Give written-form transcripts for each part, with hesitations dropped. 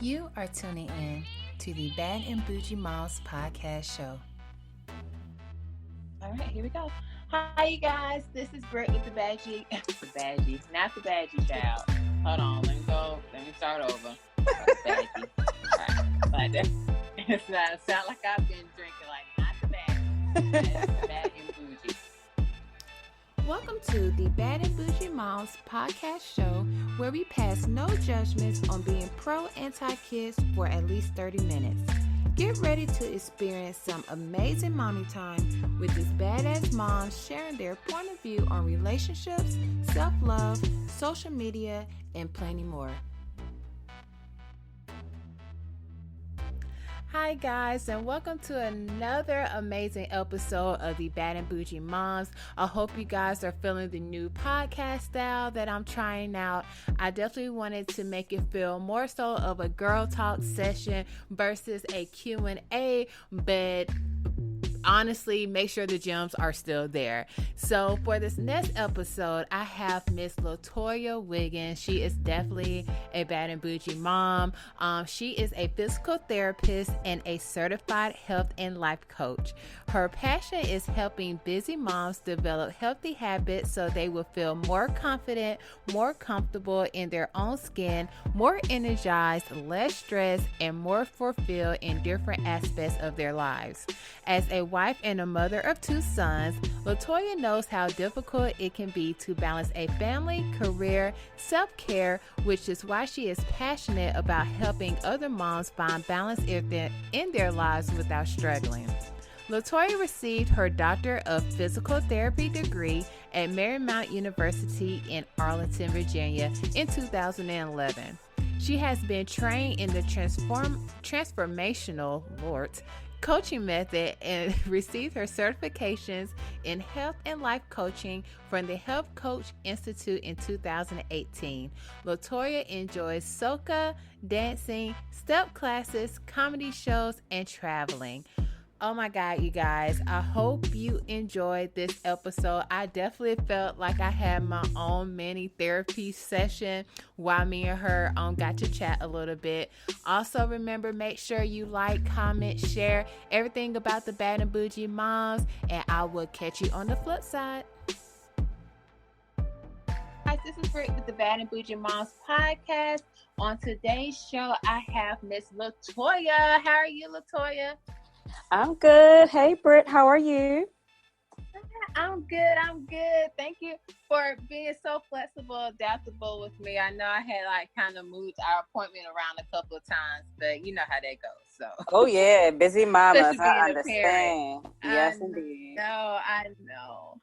You are tuning in to the Bad and Bougie Moms podcast show. All right, here we go. Hi, you guys. This is Britt with the Badgie. The Badgie, not the Badgie child. Hold on, let me go. Let me start over. Badgie. Like that. It's not sound like I've been drinking. Like not the Badgie. It's Bad and Bougie. Welcome to the Bad and Bougie Moms podcast show, where we pass no judgments on being pro-anti-kids for at least 30 minutes. Get ready to experience some amazing mommy time with these badass moms sharing their point of view on relationships, self-love, social media, and plenty more. Hi guys, and welcome to another amazing episode of the Bad and Bougie Moms. I hope you guys are feeling the new podcast style that I'm trying out. I definitely wanted to make it feel more so of a girl talk session versus a Q&A, but honestly, make sure the gems are still there. So for this next episode, I have Miss LaToya W. She is definitely a bad and bougie mom. She is a physical therapist and a certified health and life coach. Her passion is helping busy moms develop healthy habits so they will feel more confident, more comfortable in their own skin, more energized, less stressed, and more fulfilled in different aspects of their lives. As a wife and a mother of 2 sons, LaToya knows how difficult it can be to balance a family, career, self-care, which is why she is passionate about helping other moms find balance in their lives without struggling. LaToya received her Doctor of Physical Therapy degree at Marymount University in Arlington, Virginia in 2011. She has been trained in the transformational coaching method and received her certifications in health and life coaching from the Health Coach Institute in 2018. LaToya enjoys soca, dancing, step classes, comedy shows, and traveling. Oh my God, you guys, I hope you enjoyed this episode. I definitely felt like I had my own mini therapy session while me and her got to chat a little bit. Also, remember, make sure you like, comment, share everything about the Bad and Bougie Moms, and I will catch you on the flip side. Hi, this is Britt with the Bad and Bougie Moms podcast. On today's show, I have Miss LaToya. How are you, LaToya? I'm good. Hey, Britt, how are you? I'm good. Thank you for being so flexible, adaptable with me. I know I had kind of moved our appointment around a couple of times, but you know how that goes. So. Oh yeah, busy mamas. I understand. Yes, indeed. I know.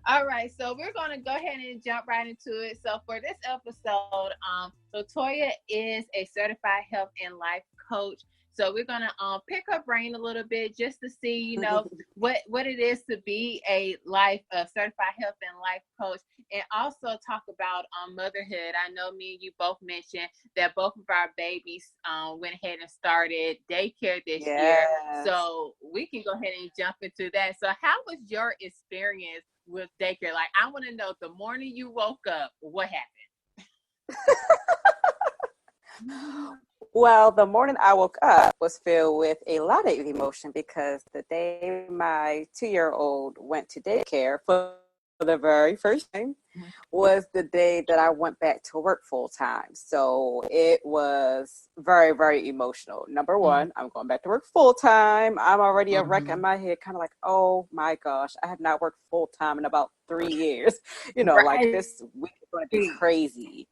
All right, so we're going to go ahead and jump right into it. So for this episode, LaToya is a certified health and life coach. So we're going to pick her brain a little bit just to see, what it is to be a certified health and life coach, and also talk about motherhood. I know me and you both mentioned that both of our babies went ahead and started daycare this year. So we can go ahead and jump into that. So how was your experience with daycare? Like, I want to know, the morning you woke up, what happened? Well, the morning I woke up was filled with a lot of emotion because the day my 2-year-old went to daycare for the very first time was the day that I went back to work full time. So it was very, very emotional. Number one, I'm going back to work full time. I'm already a wreck in my head, kind of like, oh my gosh, I have not worked full time in about 3 years. Like this week is going to be crazy.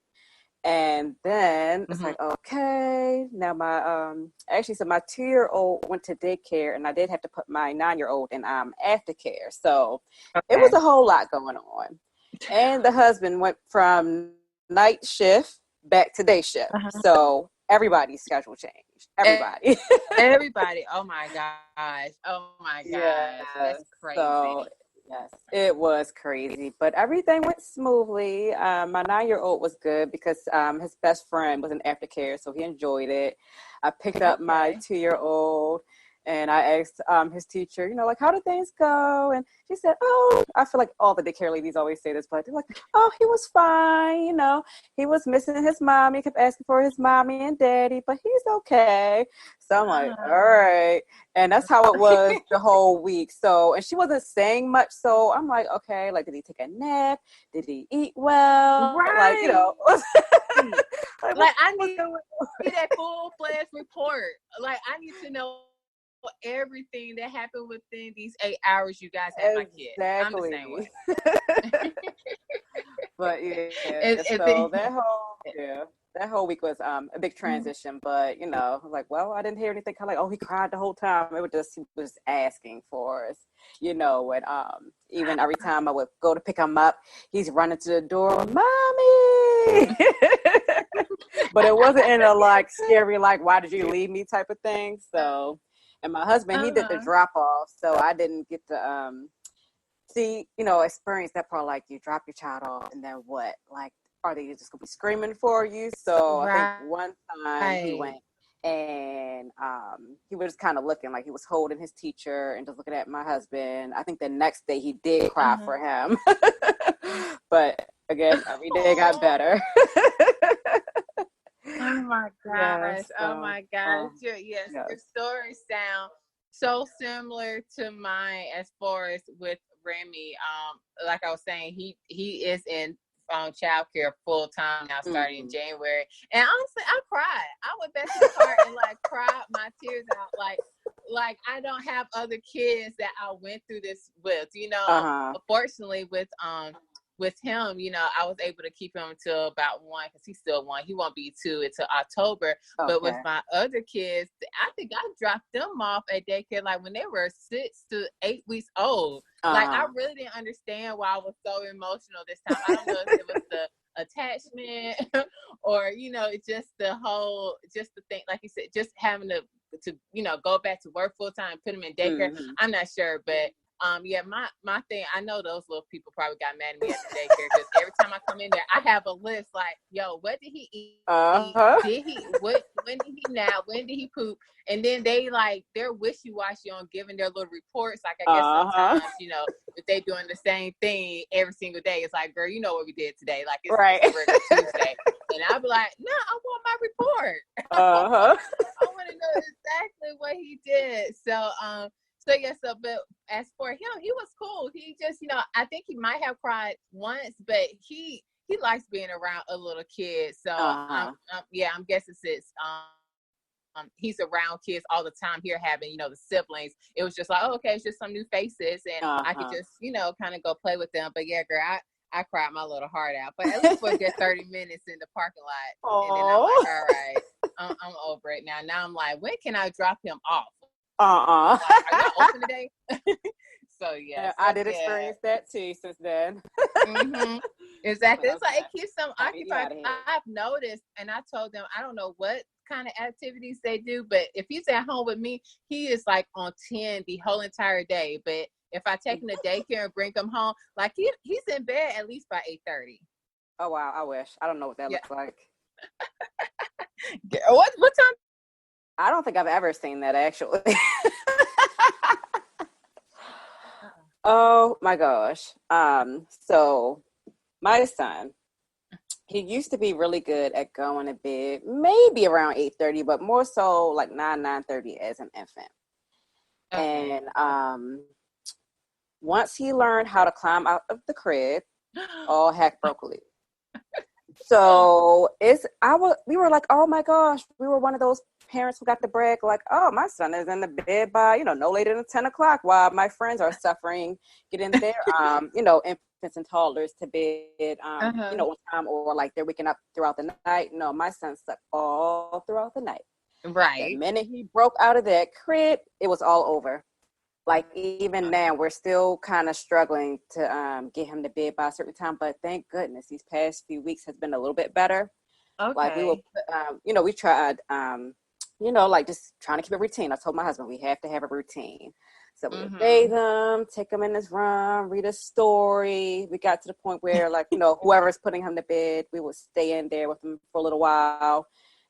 And then it's like, okay, now my 2-year-old went to daycare, and I did have to put my 9-year-old in aftercare. So it was a whole lot going on. And the husband went from night shift back to day shift. So everybody's schedule changed. Everybody. Oh my gosh. Yes. That's crazy. So, yes, it was crazy, but everything went smoothly. My 9-year-old was good because his best friend was in aftercare, so he enjoyed it. I picked up my 2-year-old, And I asked his teacher, like, how did things go? And she said, oh, I feel like all the daycare ladies always say this, but they're like, oh, he was fine. He was missing his mommy, kept asking for his mommy and daddy, but he's okay. So I'm like, all right. And that's how it was the whole week. So, and she wasn't saying much. So I'm like, okay, like, did he take a nap? Did he eat well? Right. Like, like I need that full-fledged report. Like, I need to know everything that happened within these 8 hours you guys had my kid. I'm the same way. But so that whole week was a big transition. But I was like, well, I didn't hear anything kind of like, oh, he cried the whole time. It was just, he was asking for us, and even every time I would go to pick him up, he's running to the door, mommy. But it wasn't in a like scary, like, why did you leave me type of thing. So, and my husband, he did the drop off, so I didn't get to see, experience that part. Like, you drop your child off, and then what? Like, are they just gonna be screaming for you? So I think one time he went, and he was just kind of looking like he was holding his teacher and just looking at my husband. I think the next day he did cry for him, but again, every day got better. Oh my gosh. Yes, oh my gosh. Yes, your stories sound so similar to mine as far as with Remy. Like I was saying, he is in childcare full time now, starting in January. And honestly, I cried. I went back to the car and like cried my tears out. Like I don't have other kids that I went through this with. Fortunately with him, I was able to keep him until about 1 because he's still 1. He won't be 2 until October. Okay. But with my other kids, I think I dropped them off at daycare like when they were 6 to 8 weeks old. Like, I really didn't understand why I was so emotional this time. I don't know if it was the attachment or, just the thing, like you said, just having to go back to work full time, put them in daycare. I'm not sure, but my thing, I know those little people probably got mad at me at the daycare because every time I come in there, I have a list like, yo, what did he eat? When did he nap? When did he poop? And then they're wishy-washy on giving their little reports. Like, I guess sometimes, if they doing the same thing every single day, it's like, girl, you know what we did today. Like, it's regular Tuesday. And I'll be like, no, I want my report. I want to know exactly what he did. But as for him, he was cool. He just, I think he might have cried once, but he likes being around a little kid. So I'm guessing since he's around kids all the time here, having the siblings, it was just like, oh, okay, it's just some new faces, and I could just kind of go play with them. But yeah, girl, I cried my little heart out, but at least for a good 30 minutes in the parking lot. And then I'm like, all right, I'm over it now. Now I'm like, when can I drop him off? Like, are y'all open today? So yeah, I did experience that too since then. Exactly. It's like it keeps them occupied. I've noticed, and I told them I don't know what kind of activities they do, but if he's at home with me, he is like on 10 the whole entire day. But if I take him to daycare and bring him home, like he's in bed at least by 8:30. Oh wow, I wish. I don't know what that looks like. What time? I don't think I've ever seen that, actually. Oh my gosh. So my son, he used to be really good at going to bed maybe around 8:30, but more so like 9:30 as an infant. Okay. And once he learned how to climb out of the crib, all heck broke loose. So we were like, oh my gosh, we were one of those parents who got the brag, like, oh, my son is in the bed by, no later than 10 o'clock while my friends are suffering, getting their, infants and toddlers to bed, on time, or like they're waking up throughout the night. No, my son slept all throughout the night. Right. The minute he broke out of that crib, it was all over. Like, even now, we're still kind of struggling to get him to bed by a certain time. But thank goodness, these past few weeks has been a little bit better. Okay. Like, we were, we tried, like just trying to keep a routine. I told my husband we have to have a routine. So we would bathe him, take him in his room, read a story. We got to the point where, like, whoever's putting him to bed, we would stay in there with him for a little while.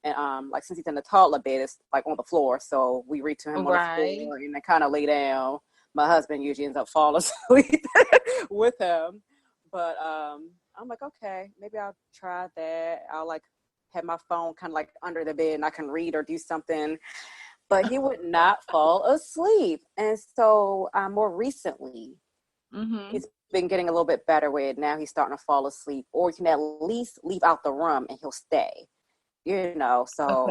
And like since he's in the toddler bed, it's like on the floor. So we read to him on the floor and then kind of lay down. My husband usually ends up falling asleep with him. But I'm like, okay, maybe I'll try that. I'll like have my phone kind of like under the bed and I can read or do something. But he would not fall asleep. And so more recently, he's been getting a little bit better with it. Now he's starting to fall asleep, or he can at least leave out the room and he'll stay. So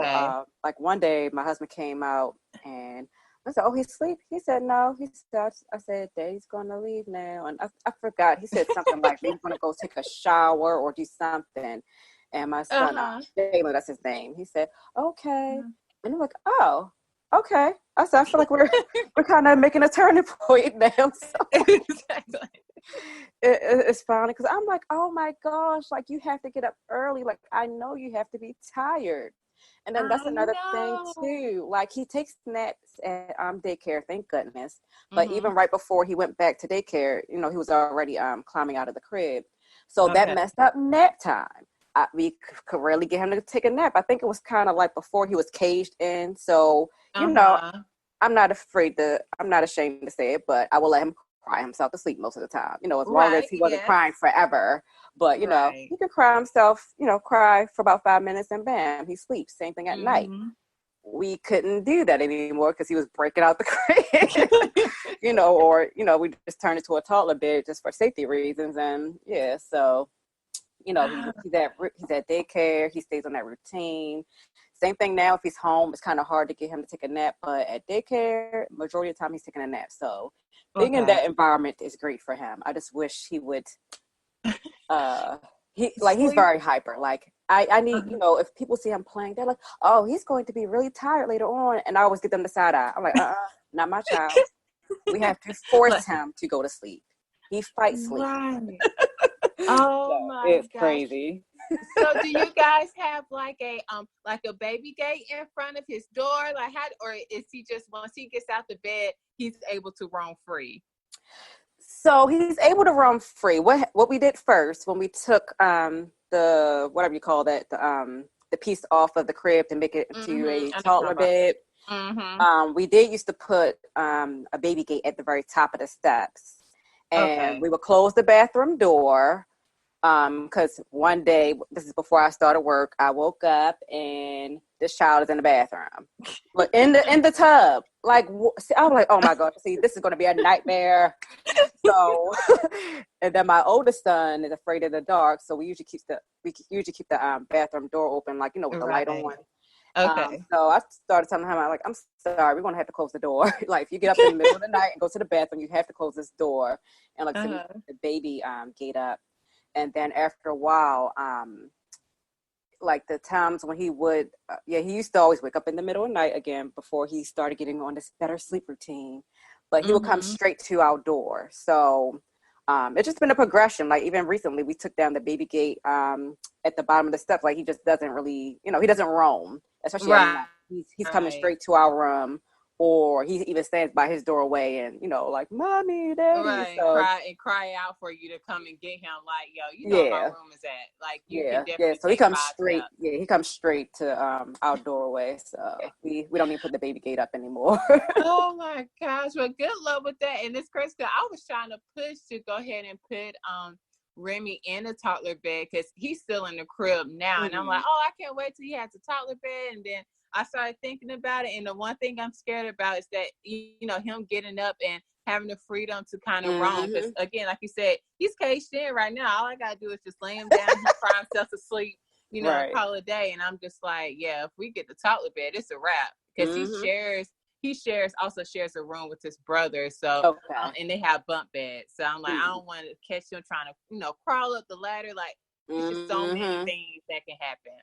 like one day my husband came out and I said, oh, he's asleep? He said, no. He said, I said, Daddy's going to leave now. And I forgot. He said something like, maybe he's going to go take a shower or do something. And my son, Jalen, that's his name. He said, okay. And I'm like, oh, okay. I said, I feel like we're kind of making a turning point now. So Exactly. It's funny because I'm like, oh my gosh, like you have to get up early. Like I know you have to be tired. And then that's another thing too. Like he takes naps at daycare, thank goodness. But even right before he went back to daycare, he was already climbing out of the crib. So that messed up nap time. We could rarely get him to take a nap. I think it was kind of like before he was caged in. So, I'm not ashamed to say it, but I will let him cry himself to sleep most of the time, as long as he wasn't crying forever. But, he could cry himself, cry for about 5 minutes and bam, he sleeps. Same thing at night. We couldn't do that anymore because he was breaking out the crib, or, we just turned it to a toddler bed just for safety reasons. And yeah, so, he's at daycare. He stays on that routine. Same thing now. If he's home, it's kind of hard to get him to take a nap. But at daycare, majority of the time he's taking a nap. So being in that environment is great for him. I just wish he would. He's very hyper. Like I need, if people see him playing, they're like, oh, he's going to be really tired later on. And I always get them the side eye. I'm like, not my child. We have to force him to go to sleep. He fights sleep. Right. Oh my it's gosh. Crazy. So do you guys have like a baby gate in front of his door? Like how, or is he just once he gets out the bed, he's able to roam free? So he's able to roam free. What we did first when we took the whatever you call that, the piece off of the crib to make it into a toddler bed. We did used to put a baby gate at the very top of the steps. And we would close the bathroom door because one day, this is before I started work, I woke up and this child is in the bathroom, but in the tub. Like I was like, oh my God, see, this is going to be a nightmare. So, and then my oldest son is afraid of the dark, so we usually keep the bathroom door open, like with the light on. So I started telling him, I'm sorry, we're gonna have to close the door. Like if you get up in the middle of the night and go to the bathroom, you have to close this door and so we put the baby gate up. And then after a while, like the times when he would, he used to always wake up in the middle of the night again before he started getting on this better sleep routine. But he would come straight to our door. So it's just been a progression. Like even recently, we took down the baby gate at the bottom of the steps. Like he just doesn't really, he doesn't roam. Especially at night. He's coming straight to our room, or he even stands by his doorway and like, mommy, daddy, cry out for you to come and get him. Like, yo, my room is at. Like, you can definitely. So he comes straight. Yeah, he comes straight to our doorway. So we don't even put the baby gate up anymore. Oh my gosh! Well, good luck with that. And it's crazy. I was trying to push to go ahead and put Remy in a toddler bed because he's still in the crib now. And I'm like, oh, I can't wait till he has a toddler bed. And then I started thinking about it. And the one thing I'm scared about is that, him getting up and having the freedom to kind of roam. Because again, like you said, he's caged in right now. All I got to do is just lay him down and cry himself to sleep, call it a day. And I'm just like, yeah, if we get the toddler bed, it's a wrap. Because he also shares a room with his brother. So, and they have bump beds. So I'm like, I don't want to catch him trying to, crawl up the ladder. Like, there's just so many things that can happen.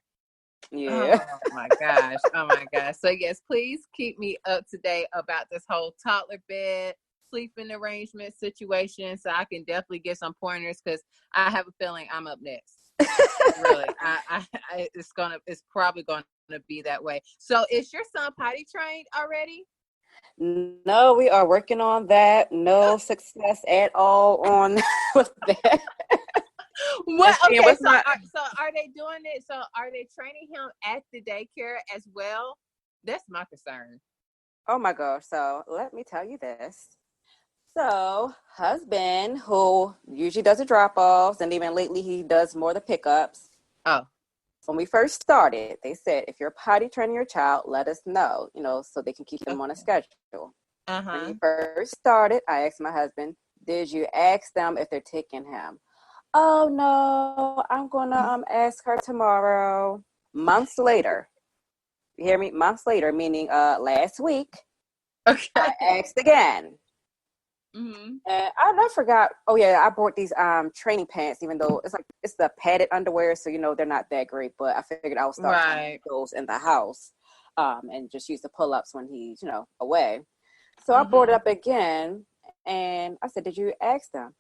Yeah. Oh my gosh. Oh my gosh. So yes, please keep me up to date about this whole toddler bed, sleeping arrangement situation. So I can definitely get some pointers because I have a feeling I'm up next. Really. It's probably gonna be that way. So is your son potty trained already? No, we are working on that. No success at all on with that. What? Okay, so are are they doing it? So are they training him at the daycare as well? That's my concern. Oh my gosh. So let me tell you this. So, husband, who usually does the drop offs, and even lately he does more the pickups. Oh. When we first started, they said if you're potty training your child, let us know, so they can keep them on a schedule. When he first started, I asked my husband, did you ask them if they're taking him? Oh no, I'm gonna ask her tomorrow. Months later, you hear me? Months later, meaning last week, Okay. I asked again. Mm-hmm. And I forgot. Oh yeah, I bought these training pants, even though it's the padded underwear, so they're not that great. But I figured I would start trying those in the house, and just use the pull ups when he's away. So I brought it up again, and I said, "Did you ask them?"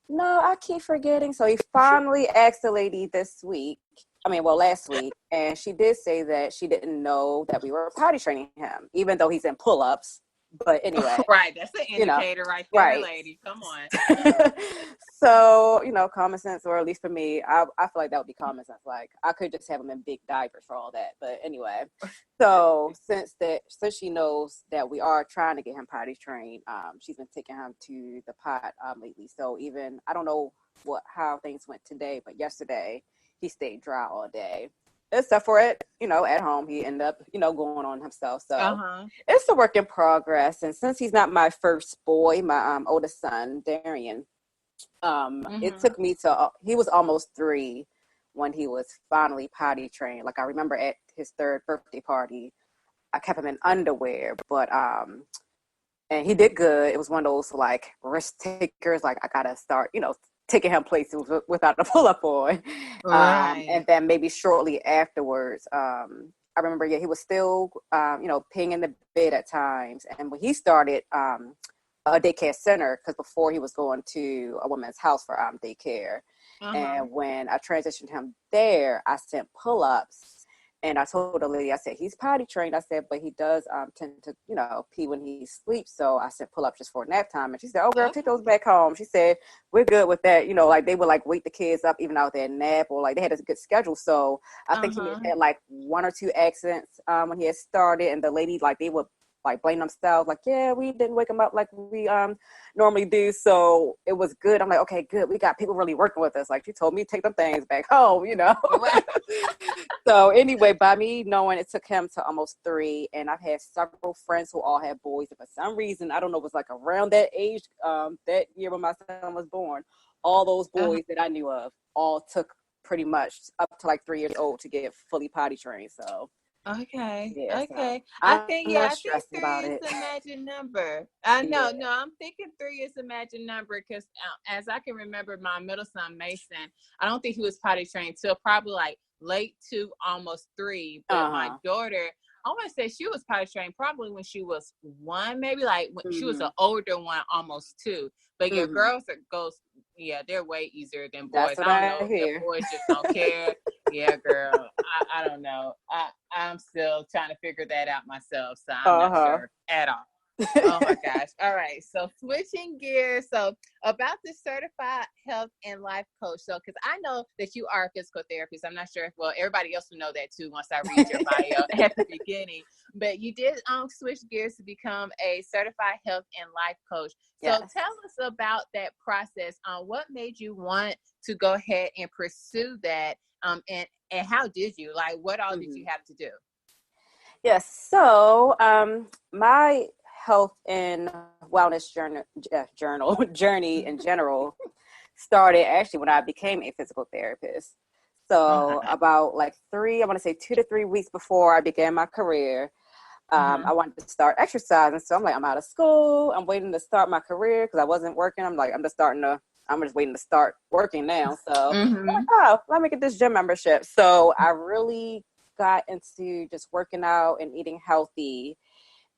No, I keep forgetting. So he finally asked the lady this week. Last week, and she did say that she didn't know that we were potty training him, even though he's in pull ups. But anyway, right, that's an indicator right there, right, lady. Come on. So, common sense, or at least for me, I feel like that would be common sense. Like I could just have him in big diapers for all that. But anyway, so since she knows that we are trying to get him potty trained, she's been taking him to the pot lately. So even I don't know how things went today, but yesterday he stayed dry all day. Except for it, at home, he ended up, going on himself. So it's a work in progress. And since he's not my first boy, my oldest son, Darian, it took me he was almost 3 when he was finally potty trained. Like I remember at his 3rd birthday party, I kept him in underwear, but, and he did good. It was one of those like risk takers. Like I gotta start, taking him places without the pull-up on. Right. And then maybe shortly afterwards, I remember, he was still, peeing in the bed at times. And when he started a daycare center, because before he was going to a woman's house for daycare. And when I transitioned him there, I sent pull-ups. And I told the lady, I said, he's potty trained. I said, but he does tend to, pee when he sleeps. So I said, pull up just for nap time. And she said, oh, girl, take those back home. She said, we're good with that. Like they would like wake the kids up even out there nap, or like they had a good schedule. So I think he had like 1 or 2 accidents when he had started. And the lady, like they would like blame themselves, like, yeah, we didn't wake him up like we normally do. So it was good. I'm like, okay, good. We got people really working with us. Like she told me, take them things back home, So anyway, by me knowing it took him to almost 3, and I've had several friends who all had boys, and for some reason, I don't know, it was like around that age, that year when my son was born, all those boys that I knew of all took pretty much up to like 3 years old to get fully potty trained. So okay. yeah, So I think 3 is the magic number. No, I'm thinking 3 is the magic number because as I can remember, my middle son Mason, I don't think he was potty trained till probably like late 2, almost 3. But my daughter, I want to say she was potty trained probably when she was 1, maybe like when she was an older one, almost 2. But your girls they're way easier than boys. That's what I don't know. The boys just don't care. Yeah, girl. I don't know. I'm still trying to figure that out myself, so I'm not sure at all. Oh my gosh. All right. So switching gears. So about the certified health and life coach. So, because I know that you are a physical therapist. I'm not sure if, everybody else will know that too once I read your bio at the beginning. But you did switch gears to become a certified health and life coach. So tell us about that process. What made you want to go ahead and pursue that? And how did you? Like, what all did you have to do? Yes. So my health and wellness journey in general started actually when I became a physical therapist. So about like 2 to 3 weeks before I began my career, I wanted to start exercising. So I'm like, I'm out of school. I'm waiting to start my career because I wasn't working. I'm like, I'm just waiting to start working now. So I'm like, oh, let me get this gym membership. So I really got into just working out and eating healthy,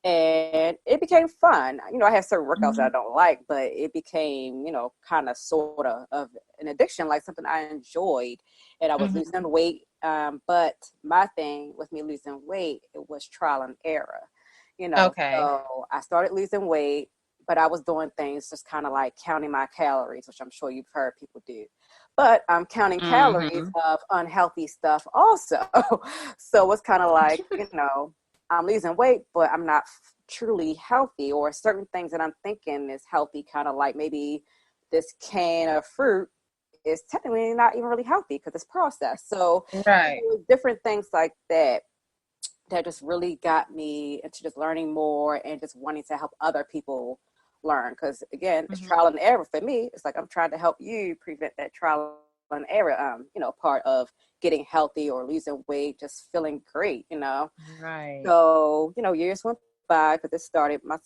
and it became fun. I have certain workouts that I don't like, but it became, kind of sort of an addiction, like something I enjoyed. And I was losing weight. But my thing with me losing weight, it was trial and error, So I started losing weight, but I was doing things just kind of like counting my calories, which I'm sure you've heard people do. but I'm counting calories Mm-hmm. of unhealthy stuff also. So it's kind of like, I'm losing weight, but I'm not truly healthy, or certain things that I'm thinking is healthy, kind of like maybe this can of fruit is technically not even really healthy because it's processed. So Right. different things like that that just really got me into just learning more and just wanting to help other people learn. Because again, it's Mm-hmm. trial and error for me. It's like I'm trying to help you prevent that trial and error, part of getting healthy or losing weight, just feeling great. Right. So, years went by because this started, my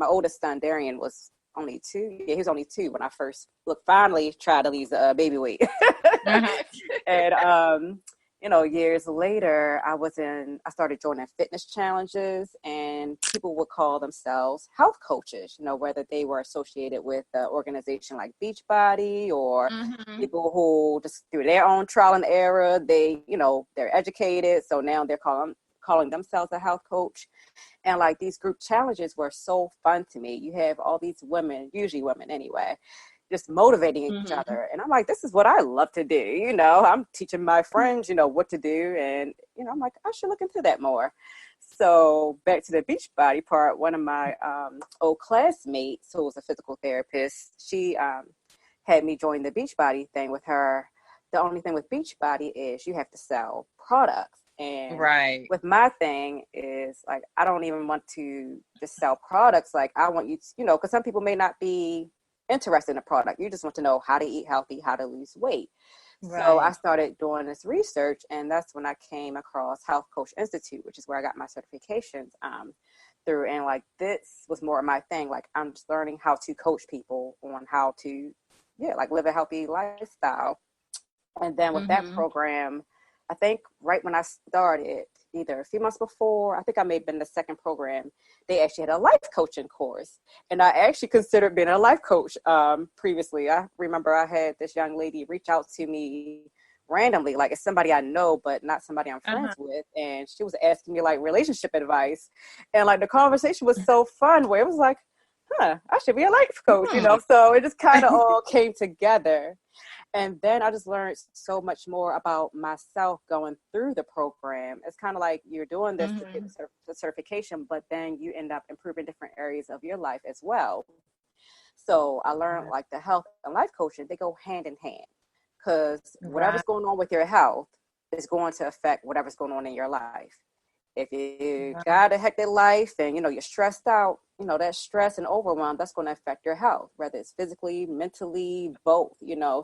oldest son, Darian, was only 2. Yeah, he was only 2 when I first finally tried to lose baby weight. Uh-huh. And years later, I started joining fitness challenges, and people would call themselves health coaches, whether they were associated with an organization like Beachbody, or Mm-hmm. people who just through their own trial and error, they're educated. So now they're calling themselves a health coach. And like these group challenges were so fun to me. You have all these women, usually women anyway, just motivating each Mm-hmm. other. And I'm like, this is what I love to do. I'm teaching my friends, what to do. And, I'm like, I should look into that more. So back to the Beachbody part, one of my old classmates, who was a physical therapist, she had me join the Beachbody thing with her. The only thing with Beachbody is you have to sell products. And Right. with my thing is like, I don't even want to just sell products. Like I want you to, because some people may not be interested in the product. You just want to know how to eat healthy, how to lose weight. So I Right. started doing this research, and that's when I came across Health Coach Institute, which is where I got my certifications through. And like this was more of my thing. Like I'm just learning how to coach people on how to, like live a healthy lifestyle. And then with that Mm-hmm. program, I think right when I started, either a few months before, I think I may have been the second program, they actually had a life coaching course. And I actually considered being a life coach previously. I remember I had this young lady reach out to me randomly, like it's somebody I know, but not somebody I'm friends Uh-huh. with. And she was asking me like relationship advice. And like the conversation was so fun where it was like, I should be a life coach. Hmm. So it just kind of all came together. And then I just learned so much more about myself going through the program. It's kind of like you're doing this to get Mm-hmm. the certification, but then you end up improving different areas of your life as well. So I learned like the health and life coaching, they go hand in hand, because whatever's Right. going on with your health is going to affect whatever's going on in your life. If you got a hectic life and you're stressed out, that stress and overwhelm, that's going to affect your health, whether it's physically, mentally, both.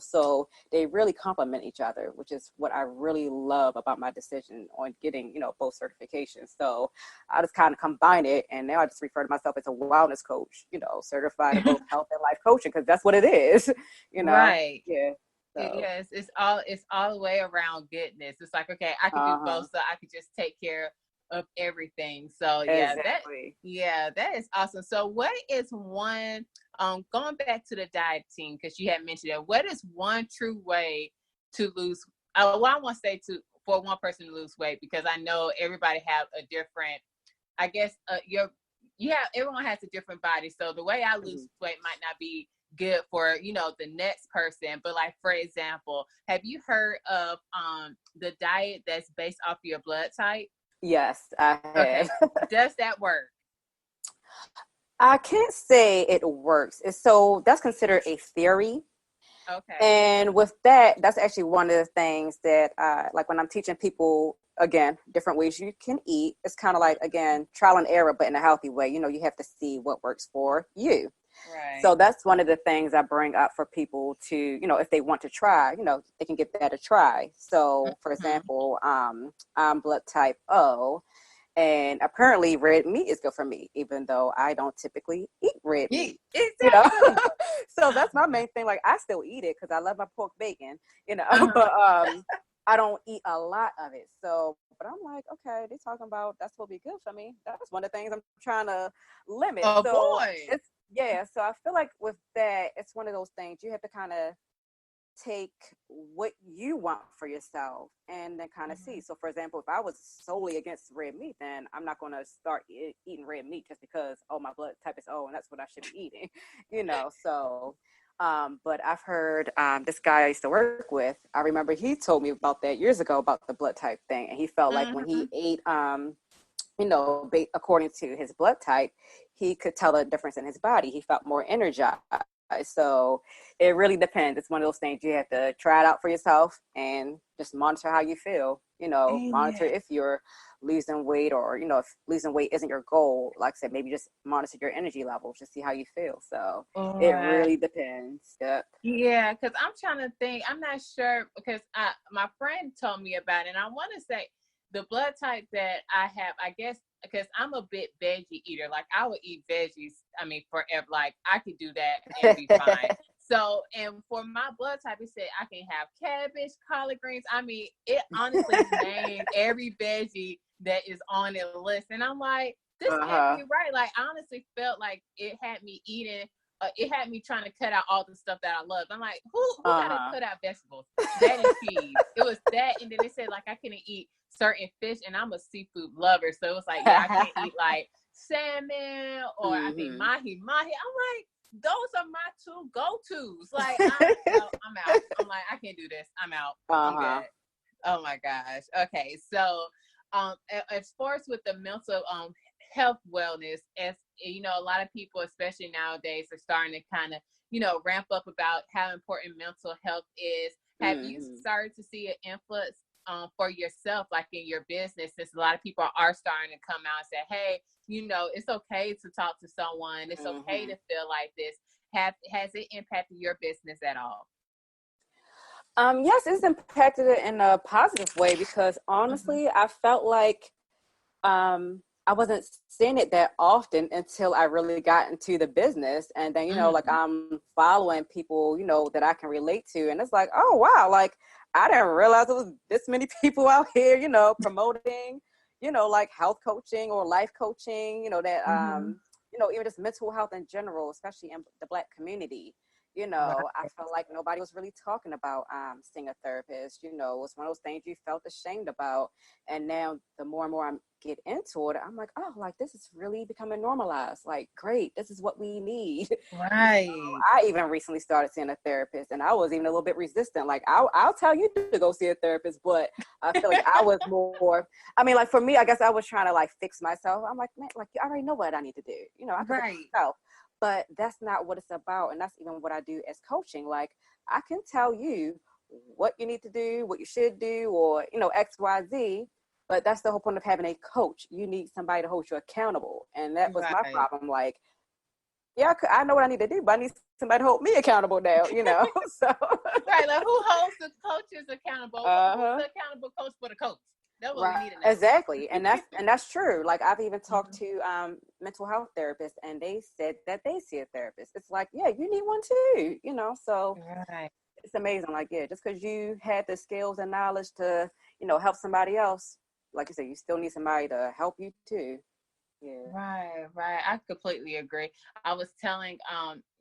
So they really complement each other, which is what I really love about my decision on getting both certifications. So I just kind of combine it, and now I just refer to myself as a wellness coach, certified in both health and life coaching, because that's what it is. you know Right. yeah. So Yes, it's all the way around goodness. It's like, okay, I could do uh-huh. both, so I could just take care of everything. So Exactly. that is awesome. So what is one going back to the dieting, because you had mentioned it, what is one true way to lose well, I want to say to for one person to lose weight, because I know everybody have a different, I guess, everyone has a different body. So the way I lose Mhm. weight might not be good for the next person. But like, for example, have you heard of the diet that's based off your blood type? Yes, I have. Okay, does that work? I can't say it works. So that's considered a theory. Okay. And with that, that's actually one of the things that, like when I'm teaching people, again, different ways you can eat, it's kind of like, again, trial and error, but in a healthy way. You have to see what works for you. Right. So that's one of the things I bring up for people to, if they want to try, they can give that a try. So, for Mm-hmm. example, I'm blood type O. And apparently red meat is good for me, even though I don't typically eat red meat, you know? Exactly. So that's my main thing. Like I still eat it because I love my pork bacon, Uh-huh. but I don't eat a lot of it. So, but I'm like, okay, they're talking about that's what be good for me. That's one of the things I'm trying to limit. Oh So boy. it's, yeah. So I feel like with that, it's one of those things you have to kind of take what you want for yourself and then kind of see. Mhm. So, for example, if I was solely against red meat, then I'm not going to start eating red meat just because, oh, my blood type is O and that's what I should be eating. So But I've heard this guy I used to work with, I remember he told me about that years ago about the blood type thing. And he felt like when he ate, according to his blood type, he could tell the difference in his body. He felt more energized. So it really depends. It's one of those things you have to try it out for yourself and just monitor how you feel. Monitor if you're losing weight, or if losing weight isn't your goal. Like I said, maybe just monitor your energy levels to see how you feel. So it really depends. Yep. Yeah, because I'm trying to think. I'm not sure, because my friend told me about it, and I want to say the blood type that I have, I guess, because I'm a bit veggie eater. Like, I would eat veggies, forever. Like, I could do that and be fine. So, and for my blood type, it said I can have cabbage, collard greens. It honestly named every veggie that is on the list. And I'm like, this can't be right. Like, I honestly felt like it had me eating, it had me trying to cut out all the stuff that I loved. I'm like, who gotta cut out vegetables? That and cheese. It was that, and then it said, like, I couldn't eat certain fish, and I'm a seafood lover. So it was like, yeah, I can't eat, like, salmon, or I think mahi. I'm like, those are my two go-tos. Like, I'm out. I'm like, I can't do this. I'm out. I'm good. Oh my gosh. Okay. So, as far as with the mental health wellness, as you know, a lot of people, especially nowadays, are starting to kind of, ramp up about how important mental health is. Have you started to see an influence for yourself, like in your business, since a lot of people are starting to come out and say, hey, it's okay to talk to someone. It's okay to feel like this. Has it impacted your business at all? Yes, it's impacted it in a positive way, because honestly, I felt like I wasn't seeing it that often until I really got into the business. And then, like, I'm following people, that I can relate to. And it's like, oh, wow, like, I didn't realize there was this many people out here, promoting, like health coaching or life coaching, that, even just mental health in general, especially in the Black community. I felt like nobody was really talking about seeing a therapist. It was one of those things you felt ashamed about. And now the more and more I get into it, I'm like, oh, like, this is really becoming normalized. Like, great, this is what we need. Right. I even recently started seeing a therapist, and I was even a little bit resistant. Like, I'll tell you to go see a therapist, but I feel like I was more, like, for me, I guess I was trying to, like, fix myself. I'm like, man, like, you already know what I need to do. I can fix myself. But that's not what it's about. And that's even what I do as coaching. Like, I can tell you what you need to do, what you should do, or, X, Y, Z. But that's the whole point of having a coach. You need somebody to hold you accountable. And that was my problem. Like, yeah, I know what I need to do, but I need somebody to hold me accountable now, So right, like, who holds the coaches accountable? Who's the accountable coach for the coach? That's what we need to know. Exactly. And that's true. Like, I've even talked to mental health therapists, and they said that they see a therapist. It's like, yeah, you need one too, so it's amazing. Like, yeah, just because you had the skills and knowledge to, help somebody else, like you said, you still need somebody to help you too. Yeah. Right. I completely agree. I was telling,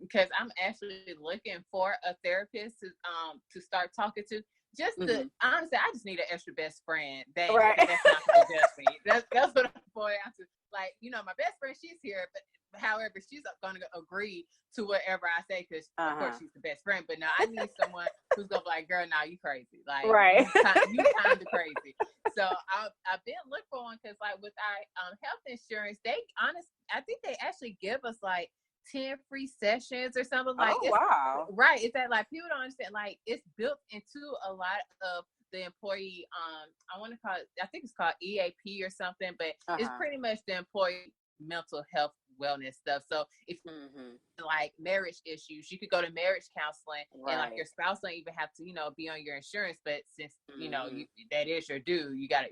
because I'm actually looking for a therapist to start talking to. Just to, honestly, I just need an extra best friend that's not going to judge me. That's what I'm pointing out to. Like, my best friend, she's here, but however, she's going to agree to whatever I say, because of course she's the best friend. But no, I need someone who's going to be like, girl, now you crazy. Like, you kind of crazy. So I've been looking for one, because, like, with our health insurance, I think they actually give us like 10 free sessions or something. Like, wow. Right. It's that, like, people don't understand, like, it's built into a lot of the employee, I want to call it, I think it's called EAP or something, but it's pretty much the employee mental health wellness stuff. So if like marriage issues, you could go to marriage counseling, and like your spouse don't even have to, be on your insurance, but since that is your due, you gotta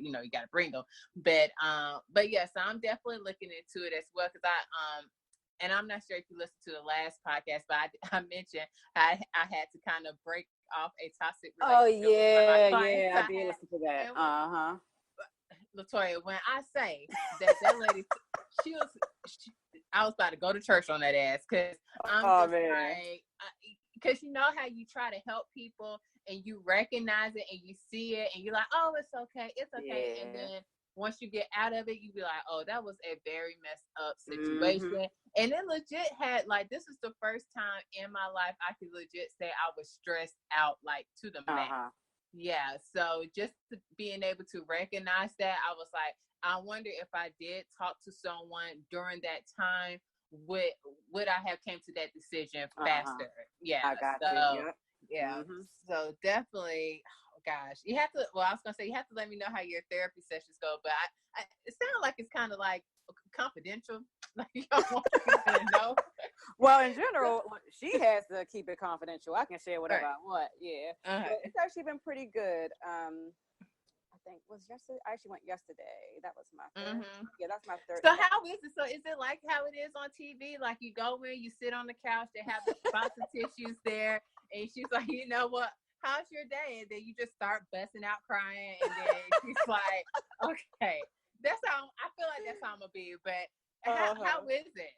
bring them. But yes, I'm definitely looking into it as well, because and I'm not sure if you listened to the last podcast, but I mentioned I had to kind of break off a toxic relationship. Oh yeah, I did listen to that. LaToya, when I say that lady, I was about to go to church on that ass, because I'm just like, because you know how you try to help people and you recognize it and you see it and you're like, oh, it's okay, and then once you get out of it, you be like, oh, that was a very messed up situation. And it legit had, like, this is the first time in my life I could legit say I was stressed out, like, to the max. Yeah, so just being able to recognize that, I was like, I wonder if I did talk to someone during that time, would I have came to that decision faster? Yeah, I got you. Yep. Yeah. So definitely, oh gosh, you have to. Well, I was gonna say you have to let me know how your therapy sessions go, but it sounds like it's kind of like confidential. Like you don't want people to know. Well, in general, she has to keep it confidential. I can share whatever I want. Yeah, but it's actually been pretty good. I think was yesterday. I actually went yesterday. That was my third. Yeah, that's my third. So how is it? So is it like how it is on TV? Like you go in, you sit on the couch, they have the box of tissues there, and she's like, you know what? How's your day? And then you just start busting out crying, and then she's like, okay, that's how I feel like that's how I'm gonna be. But how is it?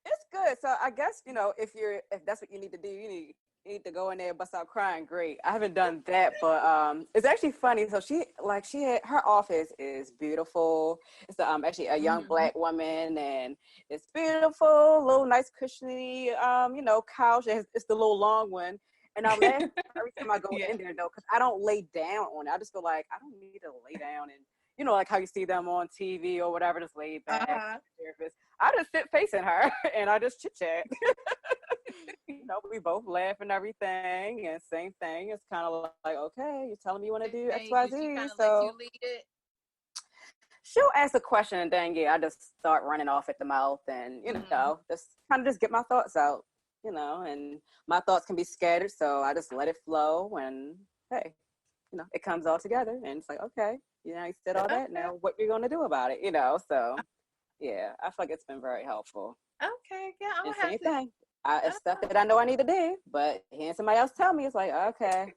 It's good. So I guess if that's what you need to do, you need to go in there and bust out crying. Great. I haven't done that, but it's actually funny. So her office is beautiful. It's actually a young Black woman, and it's beautiful, little nice cushiony couch. It's the little long one. And I laugh every time I go in there though, because I don't lay down on it. I just feel like I don't need to lay down and like how you see them on TV or whatever, just lay back. I just sit facing her and I just chit chat. We both laugh and everything, and same thing. It's kind of like, okay, you're telling me you want to do X, Y, Z. So let you lead it? She'll ask a question, and then I just start running off at the mouth, and just kind of just get my thoughts out. And my thoughts can be scattered, so I just let it flow. And hey, it comes all together, and it's like, okay, you said all that. Now, what you're gonna do about it? So yeah, I feel like it's been very helpful. Okay, yeah, I'm gonna have thing. It's stuff that I know I need to do, but hearing somebody else tell me, it's like, okay.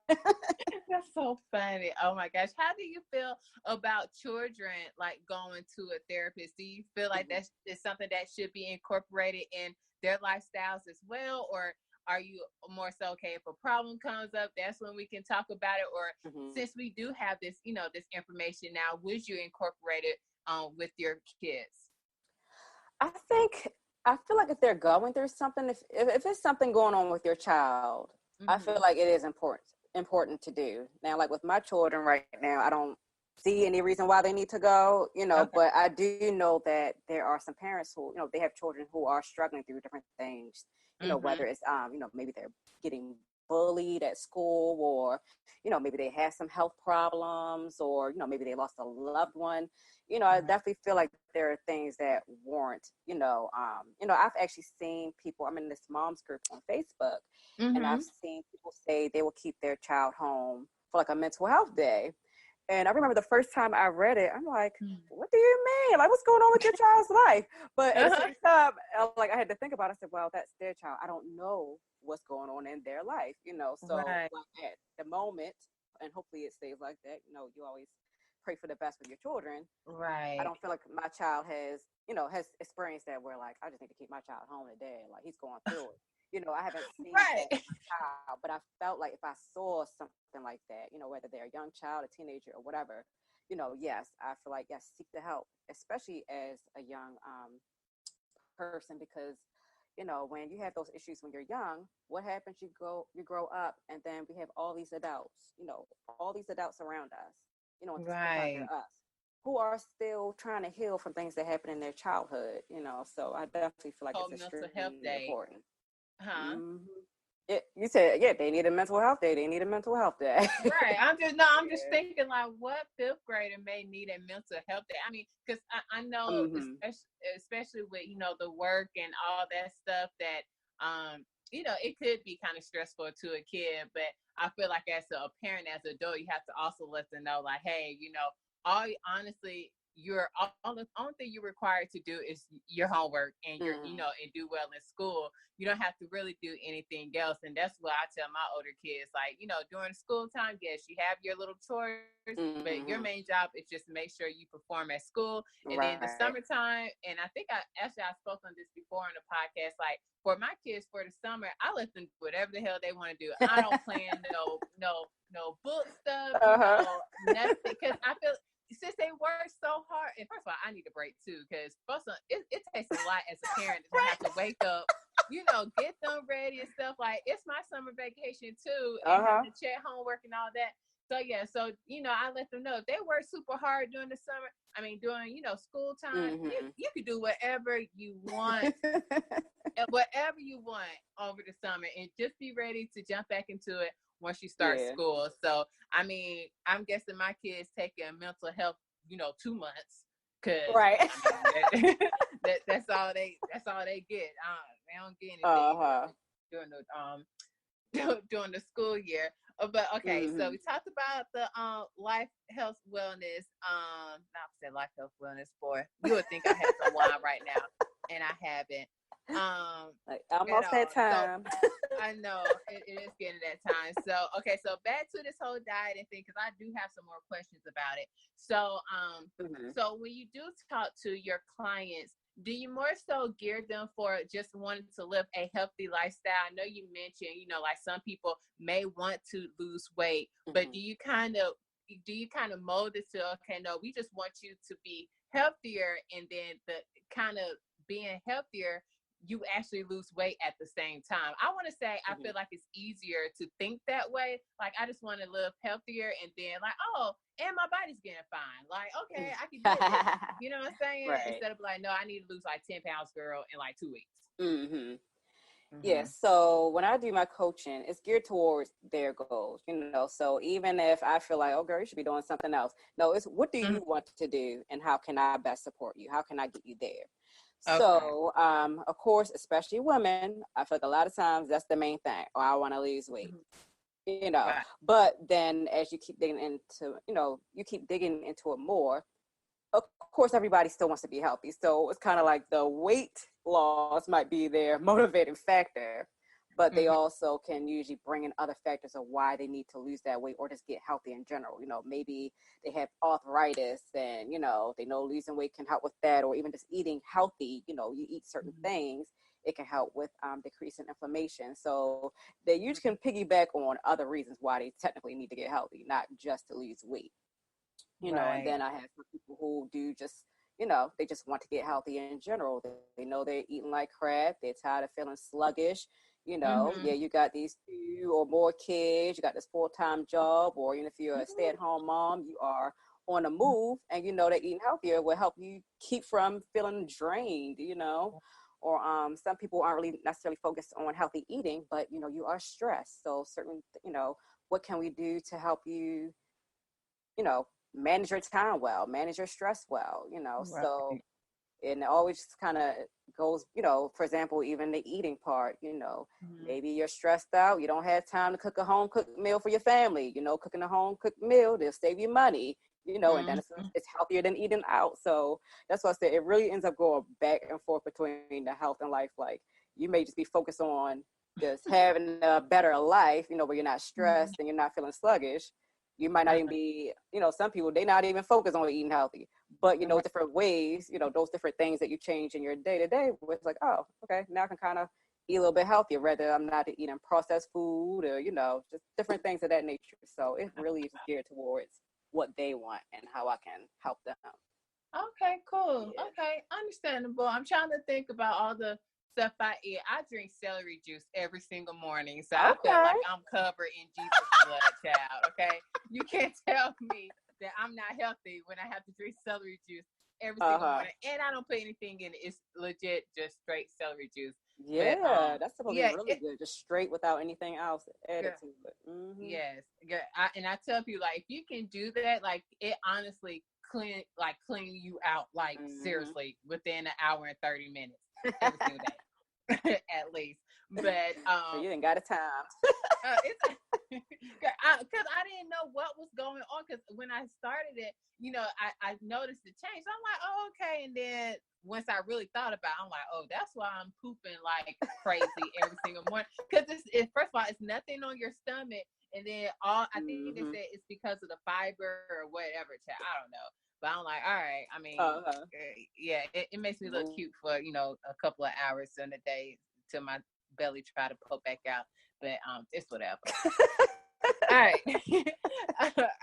That's so funny. Oh my gosh. How do you feel about children like going to a therapist? Do you feel like that's something that should be incorporated in their lifestyles as well? Or are you more so, okay, if a problem comes up, that's when we can talk about it? Or since we do have this, this information now, would you incorporate it with your kids? I feel like if they're going through something, if it's something going on with your child, I feel like it is important to do. Now, like with my children right now, I don't see any reason why they need to go, but I do know that there are some parents who, they have children who are struggling through different things, whether it's, maybe they're getting bullied at school, or, maybe they have some health problems, or, maybe they lost a loved one. I definitely feel like there are things that warrant, I've actually seen people, I'm in this mom's group on Facebook, and I've seen people say they will keep their child home for like a mental health day. And I remember the first time I read it, I'm like, what do you mean? Like, what's going on with your child's life? But at the same time, I had to think about it. I said, well, that's their child. I don't know what's going on in their life, So like, at the moment, and hopefully it stays like that, you always pray for the best with your children. Right. I don't feel like my child has experienced that where like, I just need to keep my child home today. Like he's going through it. I haven't seen that with my child, but I felt like if I saw something like that, whether they're a young child, a teenager, or whatever, yes, I feel like, yes, seek the help, especially as a young person, because, when you have those issues when you're young, what happens? You grow up, and then we have all these adults, around us, under us, who are still trying to heal from things that happened in their childhood, so I definitely feel like it's extremely important. You said, they need a mental health day. They need a mental health day. Right. I'm just thinking like, what fifth grader may need a mental health day? I mean, because I know, especially with, the work and all that stuff that, it could be kind of stressful to a kid, but I feel like as a parent, as an adult, you have to also let them know like, hey, honestly, the only thing you're required to do is your homework and your, and do well in school. You don't have to really do anything else. And that's what I tell my older kids, like, during school time, yes, you have your little chores, but your main job is just make sure you perform at school. And then the summertime, and I think I spoke on this before on the podcast, like for my kids for the summer, I let them do whatever the hell they want to do. I don't plan no book stuff, nothing, because I feel I need a break too, because it takes a lot as a parent to have to wake up, get them ready and stuff. Like, it's my summer vacation too, and have to check homework and all that. So yeah, I let them know if they work super hard during the summer. I mean, during school time, you can do whatever you want, whatever you want over the summer, and just be ready to jump back into it once you start school. So I mean, I'm guessing my kids taking mental health, 2 months, cause I mean, that's all they get. They don't get anything during the during the school year. But okay, so we talked about the life, health, wellness. Not to say life, health, wellness. Boy, you would think I had some wine right now, and I haven't. Almost that time. So, I know it is getting that time. So okay, so back to this whole dieting thing, because I do have some more questions about it. So so when you do talk to your clients, do you more so gear them for just wanting to live a healthy lifestyle? I know you mentioned, like some people may want to lose weight, but do you kind of mold it to, okay, no, we just want you to be healthier, and then the kind of being healthier, you actually lose weight at the same time? I want to say, I feel like it's easier to think that way. Like, I just want to live healthier, and then like, oh, and my body's getting fine. Like, okay, I can do it. You know what I'm saying? Right. Instead of like, no, I need to lose like 10 pounds, girl, in like 2 weeks. Yeah, so when I do my coaching, it's geared towards their goals, so even if I feel like, oh, girl, you should be doing something else. No, it's what do you want to do, and how can I best support you? How can I get you there? Okay. So, of course, especially women, I feel like a lot of times that's the main thing. Oh, I want to lose weight, right. But then as you keep digging into, it more, of course, everybody still wants to be healthy. So it's kind of like the weight loss might be their motivating factor, but they also can usually bring in other factors of why they need to lose that weight or just get healthy in general. Maybe they have arthritis and, they know losing weight can help with that, or even just eating healthy, you eat certain things, it can help with decreasing inflammation. So they usually can piggyback on other reasons why they technically need to get healthy, not just to lose weight. And then I have some people who do just, they just want to get healthy in general. They know they're eating like crap. They're tired of feeling sluggish. You got these 2 or more kids, you got this full-time job, or even if you're a stay-at-home mom, you are on the move, and that eating healthier will help you keep from feeling drained, or some people aren't really necessarily focused on healthy eating, but you are stressed. So certain, what can we do to help you, manage your time well, manage your stress well, right. So, and it always kind of goes, for example, even the eating part, maybe you're stressed out, you don't have time to cook a home cooked meal for your family, cooking a home cooked meal, they'll save you money, and then it's healthier than eating out. So that's what I said, it really ends up going back and forth between the health and life. Like, you may just be focused on just having a better life, where you're not stressed and you're not feeling sluggish. You might not even be, some people, they not even focused on eating healthy, but, different ways, those different things that you change in your day to day, where it's like, oh, okay, now I can kind of eat a little bit healthier, rather I'm not eating processed food or, just different things of that nature. So it really is geared towards what they want and how I can help them. Okay, cool. Yeah. Okay, understandable. I'm trying to think about all the stuff I eat. I drink celery juice every single morning, so I feel like I'm covered in Jesus' blood, child. Okay, you can't tell me that I'm not healthy when I have to drink celery juice every single morning, and I don't put anything in it. It's legit, just straight celery juice. Yeah, but, that's supposed to be really good, just straight without anything else added to it. Yes, and I tell people, like, if you can do that, like, it honestly clean you out, like, seriously, within an hour and 30 minutes every single day. At least, but so you ain't got a time. Because I didn't know what was going on. Because when I started it, I noticed the change. So I'm like, oh, okay. And then once I really thought about it, I'm like, oh, that's why I'm pooping like crazy every single morning. Because first of all, it's nothing on your stomach, and then I think they said it's because of the fiber or whatever. I don't know. But I'm like, all right. I mean, it makes me look cute for, a couple of hours in the day till my belly try to poke back out. But it's whatever. right.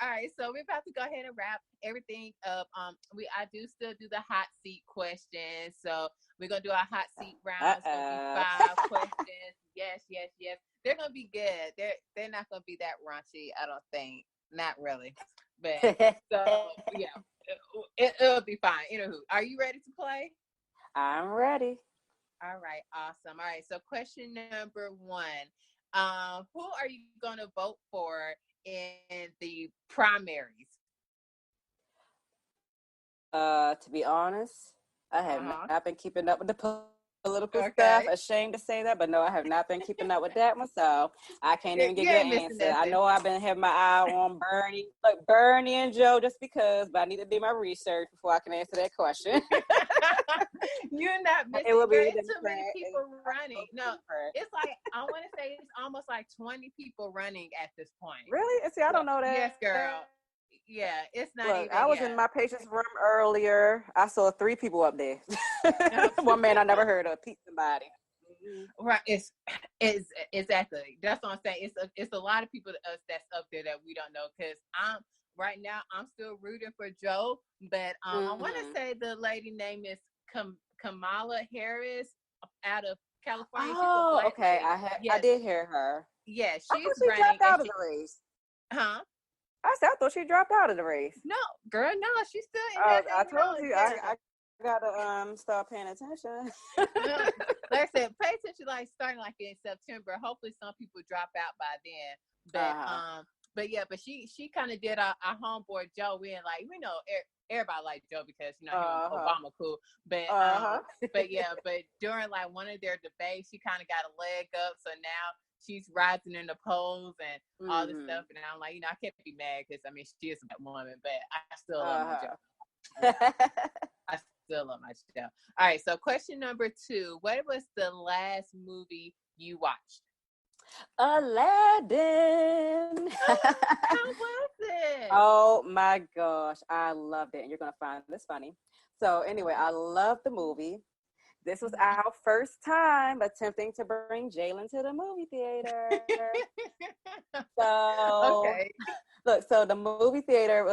All right. So we're about to go ahead and wrap everything up. I do still do the hot seat questions. So we're gonna do our hot seat round. It's gonna be 5 questions. Yes, yes, yes. They're gonna be good. They're not gonna be that raunchy, I don't think. Not really. But so yeah, it'll be fine. Anywho, are you ready to play? I'm ready. All right, awesome. All right, so question number 1. Who are you gonna vote for in the primaries? To be honest, I have Uh-huh. not been keeping up with the political stuff. Okay. Ashamed to say that, but no, I have not been keeping up with that one, so I can't even You give you ain't an missing answer. I nothing. know I've been having my eye on Bernie, like Bernie and Joe, just because, but I need to do my research before I can answer that question. You're not It missing. will Girl, be it's too many Democrat. people running. No, it's like I want to say it's almost like 20 people running at this point. Really? See, I So, don't know yes, that. girl. Yeah, it's not Look, even. I was Yeah. in my patient's room earlier. I saw 3 people up there. One man I never heard of, Pete somebody. Right. It's exactly. That's what I'm saying. It's a lot of people that's up there that we don't know. Because right now I'm still rooting for Joe, but I want to say the lady name is Kamala Harris out of California. She's a Oh, black okay. lady. I Yes. did hear her. Yeah, I she's thought she running, dropped and out of she. the race. Huh? I said I thought she dropped out of the race. No, girl, no, she's still in there I hanging told on. you Yeah. I gotta start paying attention. Like I said, pay attention. Like starting like in September. Hopefully, some people drop out by then. But yeah, but she kind of did our homeboy Joe in. Like we know everybody like Joe because him and Obama cool. But yeah, but during like one of their debates, she kind of got a leg up. So now she's rising in the polls and all this stuff. And I'm like, I can't be mad because I mean she is a woman, but I still love my Joe. I still love my show. All right, so question number 2. What was the last movie you watched? Aladdin. How was it? Oh my gosh, I loved it, and you're gonna find this funny. So anyway, I love the movie. This was our first time attempting to bring Jalen to the movie theater. So Okay. look, so the movie theater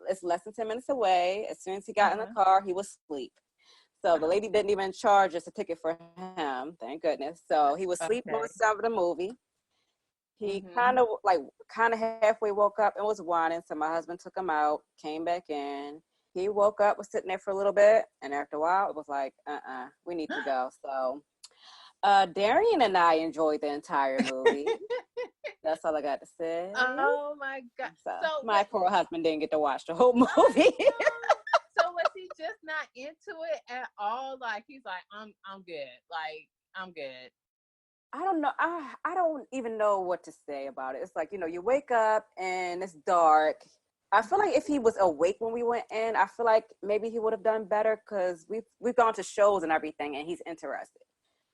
it's less than 10 minutes away. As soon as he got in the car, he was asleep. So the lady didn't even charge us a ticket for him, thank goodness. So he was asleep most of the movie. He kind of halfway woke up and was whining. So my husband took him out, came back in. He woke up, was sitting there for a little bit, and after a while, it was like, we need to go. So Darian and I enjoyed the entire movie. That's all I got to say. Oh my God! So my poor husband didn't get to watch the whole movie. So was he just not into it at all? Like he's like, I'm good. Like I'm good. I don't know. I don't even know what to say about it. It's like, you wake up and it's dark. I feel like if he was awake when we went in, I feel like maybe he would have done better because we've gone to shows and everything and he's interested.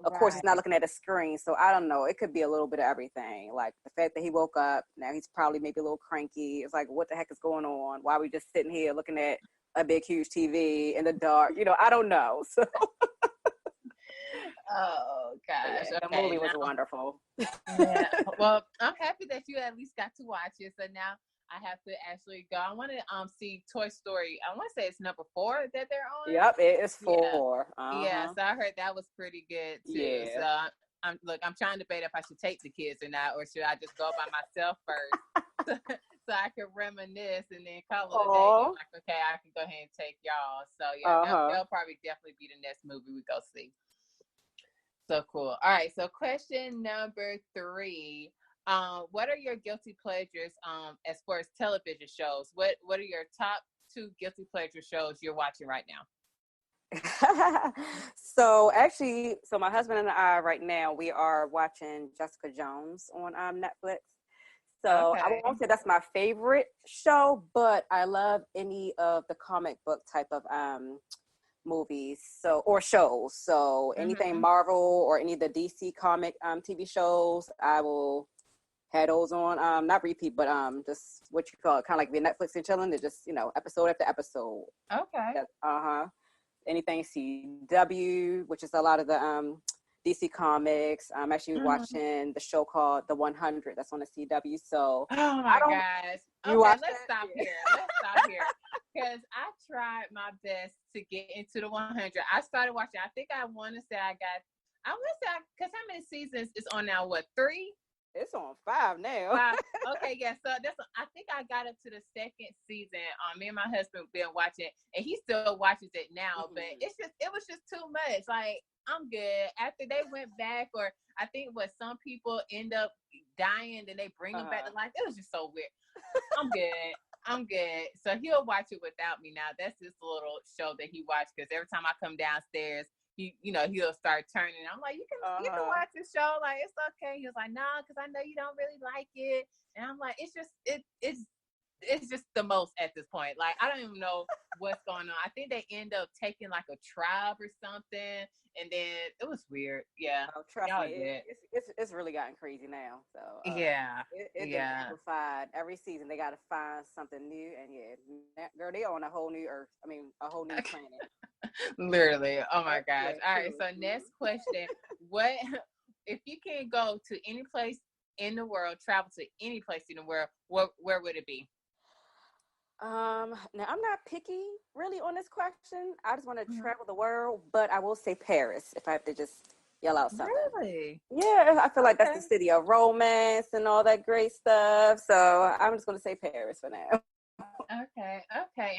Of course, he's not looking at a screen, so I don't know. It could be a little bit of everything. Like the fact that he woke up, now he's probably maybe a little cranky. It's like, what the heck is going on? Why are we just sitting here looking at a big, huge TV in the dark? I don't know. So. Oh gosh, yeah, the movie was wonderful. Yeah. Well, I'm happy that you at least got to watch it. So now I have to actually go. I want to see Toy Story. I want to say it's number 4 that they're on. Yep, it is 4. Yeah, so I heard that was pretty good too. Yeah. So I'm trying to debate if I should take the kids or not, or should I just go by myself first, so I can reminisce and then call it a day. Like, okay, I can go ahead and take y'all. So yeah, they'll probably definitely be the next movie we go see. So cool. All right. So question number 3. What are your guilty pleasures as far as television shows? What are your top 2 guilty pleasure shows you're watching right now? So my husband and I right now, we are watching Jessica Jones on Netflix. So I won't say that's my favorite show, but I love any of the comic book type of movies or shows. So anything Marvel or any of the DC comic TV shows, I will have those on. Not repeat, but just what you call it, kind of like the Netflix and chilling. They're just episode after episode. Okay. Anything CW, which is a lot of the DC Comics. I'm actually watching the show called The 100 that's on the CW. So oh my gosh. Okay, let's stop here. Because I tried my best to get into the 100. I started watching. I think I want to say because how many seasons is on now? What, 3? It's on 5 now. 5. Okay, yeah. So I think I got up to the 2nd season. Me and my husband been watching, and he still watches it now. But it was just too much. Like, I'm good. After they went back, or I think some people end up dying, then they bring them back to life. It was just so weird. I'm good. So he'll watch it without me now. That's this little show that he watched, because every time I come downstairs, he'll start turning. I'm like, you can watch this show. Like, it's okay. He was like, nah, because I know you don't really like it. And I'm like, it's just the most at this point. Like, I don't even know what's going on. I think they end up taking like a tribe or something, and then it was weird. Yeah, trust me, it's really gotten crazy now. So it's amplified every season. They got to find something new, and girl, they on a whole new earth. I mean, a whole new planet. Literally. Oh my gosh. All right. So next question: what if you can go to any place in the world, travel to any place in the world? Where would it be? Now I'm not picky really on this question. I just want to travel the world, but I will say Paris if I have to just yell out something. Really? Yeah, I feel like that's the city of romance and all that great stuff. So I'm just going to say Paris for now. Okay.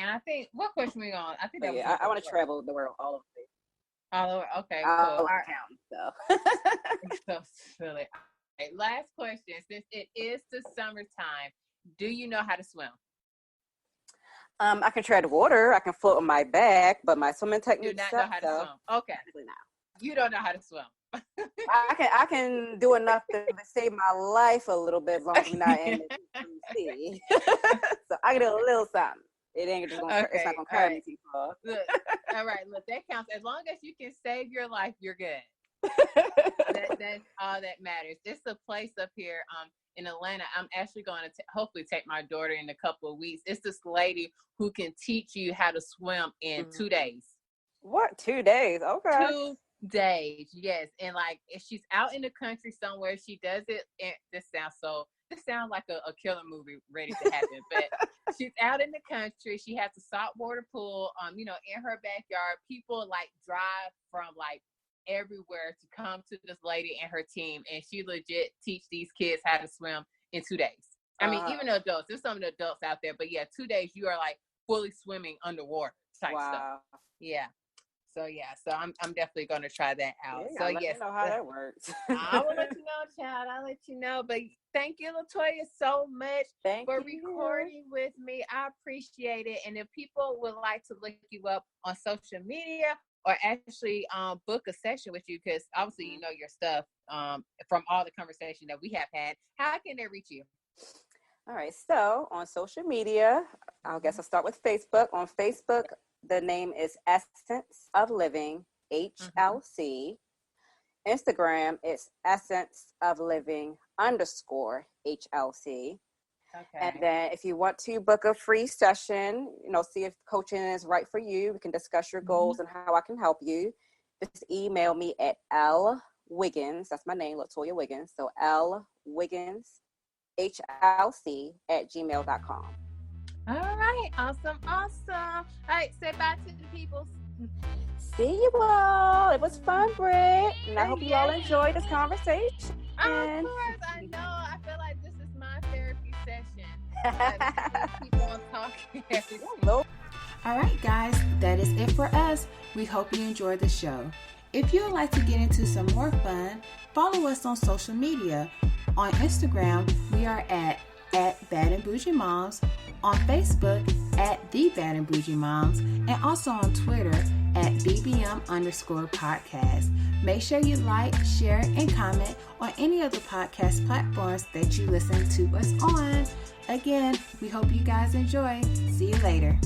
And I think, what question we on? I think that I want to travel the world all over. All over. Okay, cool. All right. So silly. Okay, last question. Since it is the summertime, do you know how to swim? I can tread water. I can float on my back, but my swimming technique. Do not know how to swim. Okay. You don't know how to swim. I can do enough to save my life a little bit as long as we're not in the sea. So I can do a little something. It ain't just gonna. It's not gonna carry me too far. All right, look, that counts. As long as you can save your life, you're good. That's all that matters. It's a place up here in Atlanta. I'm actually going to hopefully take my daughter in a couple of weeks. It's this lady who can teach you how to swim in 2 days. What? 2 days? Okay. 2 days, yes. And like, if she's out in the country somewhere, she does it. And this sounds like a killer movie ready to happen. But she's out in the country. She has a saltwater pool, in her backyard. People like drive from like everywhere to come to this lady and her team, and she legit teach these kids how to swim in 2 days. I mean, even adults. There's some adults out there, but yeah, 2 days you are like fully swimming underwater type stuff. Yeah. So I'm definitely going to try that out. Yeah, let me know how that works. I will let you know, child. I'll let you know. But thank you, LaToya, so much for recording with me. I appreciate it. And if people would like to look you up on social media, or actually book a session with you, because obviously you know your stuff from all the conversation that we have had, how can they reach you? All right, so on social media, I guess I'll start with Facebook. On Facebook, the name is Essence of Living HLC. Instagram is Essence of Living _HLC. Okay. And then if you want to book a free session, see if coaching is right for you, we can discuss your goals and how I can help you. Just email me at lwiggins, that's my name, LaToya Wiggins. So lwiggins, HLC@gmail.com. All right. Awesome. All right. Say bye to the people. See you all. It was fun, Britt. And I hope you all enjoyed this conversation. Of course. I know. I feel like this is my therapy session. Keep on talking. All right, guys. That is it for us. We hope you enjoyed the show. If you would like to get into some more fun, follow us on social media. On Instagram, we are at Bad and Bougie Moms, on Facebook at The Bad and Bougie Moms, and also on Twitter at BBM_podcast. Make sure you like, share, and comment on any of the podcast platforms that you listen to us on. Again, we hope you guys enjoy. See you later.